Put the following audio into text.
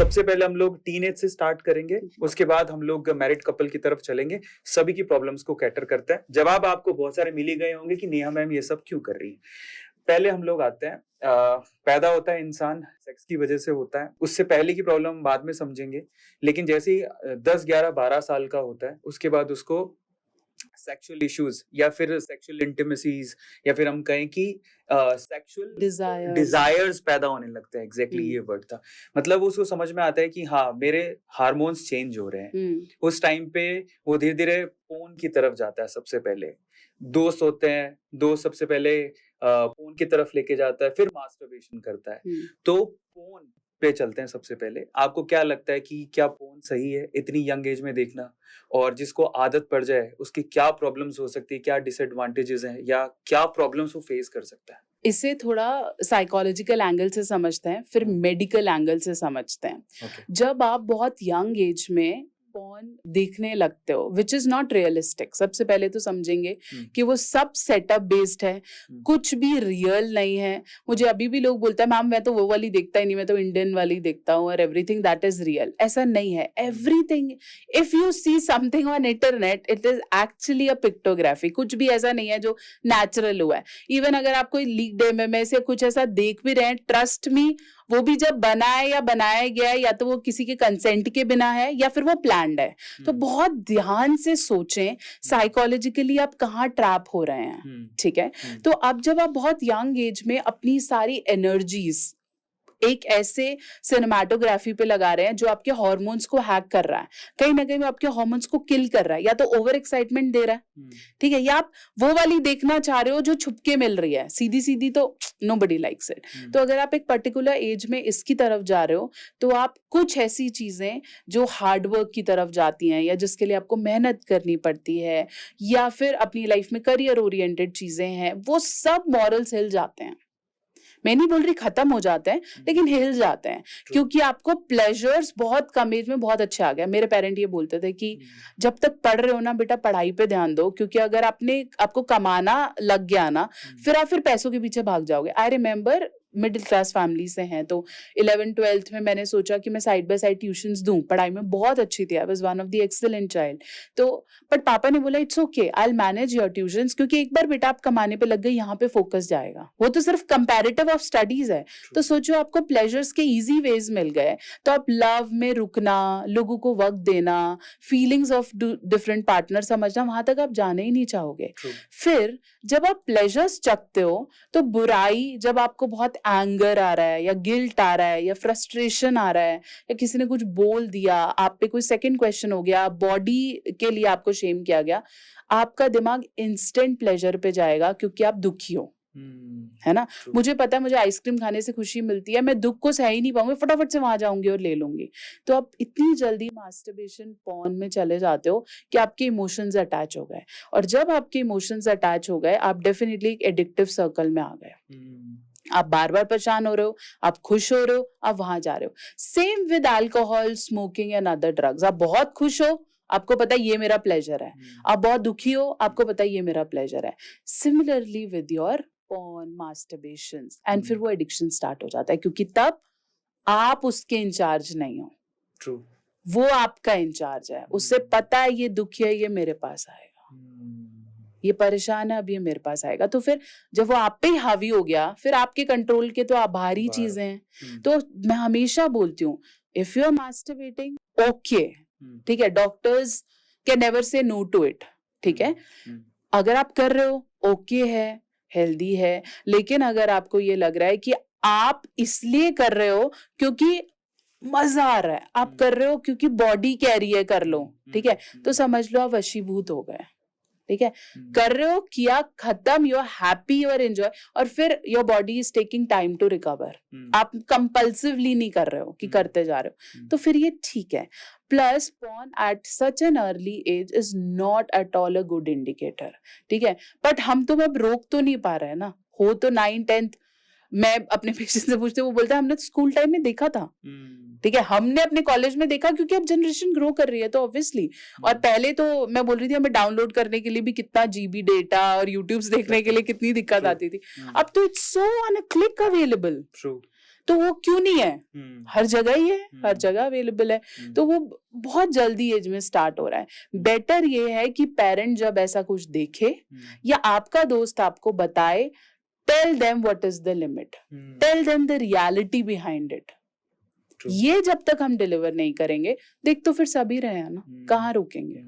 सबसे पहले हम लोग टीनेज से स्टार्ट करेंगे, उसके बाद हम लोग मैरिड कपल की तरफ चलेंगे, सभी की प्रॉब्लम्स को कैटर करते हैं। जवाब आपको बहुत सारे मिल ही गए होंगे कि नेहा मैम ये सब क्यों कर रही है। पहले हम लोग आते हैं, पैदा होता है इंसान सेक्स की वजह से होता है, उससे पहले की प्रॉब्लम हम बाद में समझेंगे। लेकिन जैसे ही 10, 11, 12 साल का होता है, उसके बाद उसको सेक्सुअल इश्यूज या फिर सेक्सुअल इंटिमेसीज या फिर हम कहें कि सेक्सुअल डिजायर्स पैदा होने लगते हैं। एग्जैक्टली ये वर्ड था। मतलब उसको समझ में आता है कि हाँ, मेरे हार्मोन्स चेंज हो रहे हैं। उस टाइम पे वो धीरे धीरे पोर्न की तरफ जाता है। सबसे पहले दोस्त होते हैं, दोस्त सबसे पहले पोर्न की तरफ लेके जाता है, फिर मास्टरबेशन करता है। तो पोर्न पे चलते हैं सबसे पहले। आपको क्या लगता है कि क्या पोर्न सही है इतनी यंग एज में देखना? और जिसको आदत पड़ जाए उसकी क्या प्रॉब्लम्स हो सकती है, क्या डिसएडवांटेजेस हैं या क्या प्रॉब्लम्स वो फेस कर सकता है? इसे थोड़ा साइकोलॉजिकल एंगल से समझते हैं, फिर मेडिकल एंगल से समझते हैं। जब आप बहुत यंग एज में पॉर्न देखने लगते हो, विच इज नॉट रियलिस्टिक, सबसे पहले तो समझेंगे कि वो सब सेटअप बेस्ड है, कुछ भी रियल नहीं है। मुझे अभी भी लोग बोलते हैं मैम मैं तो वो वाली देखता ही नहीं, मैं तो इंडियन वाली देखता हूँ और एवरीथिंग दैट इज रियल। ऐसा नहीं है। Everything, if you see something on internet, it is actually a pictography. कुछ भी ऐसा नहीं है जो नेचुरल हुआ है। इवन अगर आप कोई लीक्ड एमएमएस या कुछ ऐसा देख भी रहे हैं, ट्रस्ट मी, वो भी जब बना है या बनाया गया है, या तो वो किसी के कंसेंट के बिना है या फिर वो प्लान्ड है। तो बहुत ध्यान से सोचें साइकोलॉजिकली आप कहाँ ट्रैप हो रहे हैं। ठीक है। तो अब जब आप बहुत यंग एज में अपनी सारी एनर्जीज एक ऐसे सिनेमाटोग्राफी पे लगा रहे हैं जो आपके हार्मोन्स को हैक कर रहा है, कहीं ना कहीं वो आपके हार्मोन्स को किल कर रहा है, या तो ओवर एक्साइटमेंट दे रहा है, ठीक है, या आप वो वाली देखना चाह रहे हो जो छुपके मिल रही है, सीधी सीधी तो नोबडी लाइक्स इट। तो अगर आप एक पर्टिकुलर एज में इसकी तरफ जा रहे हो, तो आप कुछ ऐसी चीजें जो हार्डवर्क की तरफ जाती हैं या जिसके लिए आपको मेहनत करनी पड़ती है, या फिर अपनी लाइफ में करियर ओरिएंटेड चीजें हैं, वो सब मॉरल्स हिल जाते हैं। मैं नहीं बोल रही खत्म हो जाते हैं, लेकिन हिल जाते हैं, क्योंकि आपको प्लेजर्स बहुत कम एज में बहुत अच्छे आ गए। मेरे पेरेंट ये बोलते थे कि जब तक पढ़ रहे हो ना बेटा, पढ़ाई पे ध्यान दो, क्योंकि अगर आपको कमाना लग गया ना, फिर आप पैसों के पीछे भाग जाओगे। I remember middle class family से हैं, तो 11th-12th में मैंने सोचा कि मैं साइड बाय साइड ट्यूशंस दूं। पढ़ाई में बहुत अच्छी थी, I was one of the excellent child. तो बट पापा ने बोला it's okay, I will manage your tuitions, क्योंकि एक बार बेटा आप कमाने पे लग गए, यहाँ पे फोकस जाएगा। वो तो सिर्फ कंपैरेटिव ऑफ स्टडीज है। तो सोचो आपको प्लेजर्स के इजी वेज मिल गए, तो आप लव में रुकना, लोगों को वक्त देना, फीलिंग्स ऑफ डिफरेंट पार्टनर समझना, वहां तक आप जाने ही नहीं चाहोगे। फिर जब आप प्लेजर्स चखते हो, तो बुराई, जब आपको बहुत एंगर आ रहा है या गिल्ट आ रहा है या फ्रस्ट्रेशन आ रहा है या किसी ने कुछ बोल दिया, आप पे कोई सेकंड क्वेश्चन हो गया, बॉडी के लिए आपको शेम किया गया, आपका दिमाग इंस्टेंट प्लेजर पे जाएगा, क्योंकि आप दुखी हो, है ना। मुझे पता है मुझे आइसक्रीम खाने से खुशी मिलती है, मैं दुख को सह ही नहीं पाऊंगी, फटाफट से वहां जाऊंगी और ले लूंगी। तो आप इतनी जल्दी मास्टरबेशन पॉर्न में चले जाते हो कि आपके इमोशंस अटैच हो गए, और जब आपके इमोशंस अटैच हो गए, आप डेफिनेटली एक एडिक्टिव सर्कल में आ गए। आप बार बार परेशान हो रहे हो, आप खुश हो रहे हो, आप वहां जा रहे हो। Same with alcohol, smoking and other drugs. आप बहुत खुश हो, आपको पता है ये मेरा प्लेजर है, आप बहुत दुखी हो, आपको पता है ये मेरा प्लेजर है। Similarly with your porn, masturbations, and फिर वो एडिक्शन स्टार्ट हो जाता है, क्योंकि तब आप उसके इंचार्ज नहीं हो। ट्रू। वो आपका इंचार्ज है, उससे पता है ये दुखी है, ये मेरे पास आएगा, ये परेशान है, अब ये मेरे पास आएगा। तो फिर जब वो आप पे ही हावी हो गया, फिर आपके कंट्रोल के तो आभारी चीजें हैं। तो मैं हमेशा बोलती हूँ, if you are masturbating, okay, ठीक है, doctors can never say no to it, ठीक है। अगर आप कर रहे हो, ओके है, हेल्दी है, लेकिन अगर आपको ये लग रहा है कि आप इसलिए कर रहे हो क्योंकि मजा आ रहा है, आप कर रहे हो क्योंकि बॉडी कह रही है कर लो, ठीक है, तो समझ लो आप वशीभूत हो गए, ठीक है। कर रहे हो, किया, खत्म, you are happy, you are enjoy, और फिर your body is taking time to recover. आप कंपल्सिवली नहीं कर रहे हो कि करते जा रहे हो, तो फिर ये ठीक है। Plus porn at such an early age is not at all a good indicator, ठीक है। बट हम तो अब रोक तो नहीं पा रहे हैं ना, हो तो 9th-10th। मैं अपने पेशेंट से पूछते, वो बोलता है हमने तो स्कूल टाइम में देखा था, ठीक है, हमने अपने कॉलेज में देखा, क्योंकि अब जनरेशन ग्रो कर रही है तो ऑब्वियसली। और पहले तो मैं बोल रही थी हमें डाउनलोड करने के लिए भी कितना जीबी डेटा और यूट्यूब्स देखने के लिए कितनी दिक्कत आती थी। अब तो it's so on a click available. तो वो क्यों नहीं है? हर जगह ही है, हर हम्म। जगह अवेलेबल है। तो वो बहुत जल्दी एज में स्टार्ट हो रहा है। बेटर ये है कि पेरेंट जब ऐसा कुछ देखे या आपका दोस्त आपको बताए, tell them what is the limit, tell them the reality behind it. True. ये जब तक हम डिलीवर नहीं करेंगे, देख तो फिर सभी रहे हैं ना, कहाँ रुकेंगे?